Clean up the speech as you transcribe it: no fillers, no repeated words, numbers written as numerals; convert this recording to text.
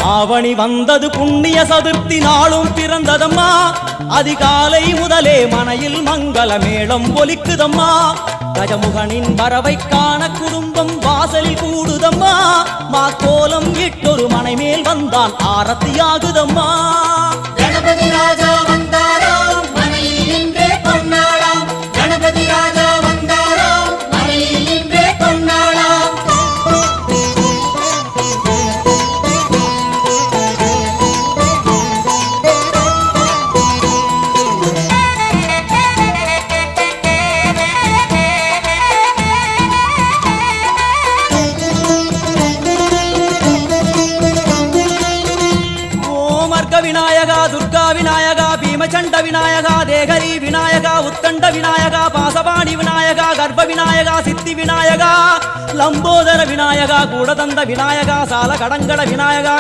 ஆவணி வந்தது புண்ணிய சதுர்த்தி நாளும் பிறந்ததம்மா அதிகாலை முதலே மனையில் மங்கள மேளம் ஒலிக்குதம்மா கஜமுகனின் வரவை காண குடும்பம் வாசலில் கூடுதம்மா மாக்கோலம் இட்டொரு மனை மேல் வந்தான் ஆரத்தியாகுதம்மா கணபதி ராஜா வந்தாராம் மனையில் நின்றே பொன்னாளாம் கணபதி ராஜா வந்தாராம் மனையில் நின்றே பொன்னாளாம் விநாயகா துர்கா விநாயகா பீமச்சண்ட விநாயகா தேகரி விநாயகா உத்கண்ட விநாயகா பாசபாணி விநாயகா கர்ப்ப விநாயகா சித்தி விநாயகா லம்போதர விநாயகா கூடதந்த விநாயகா சால கடங்கட விநாயகா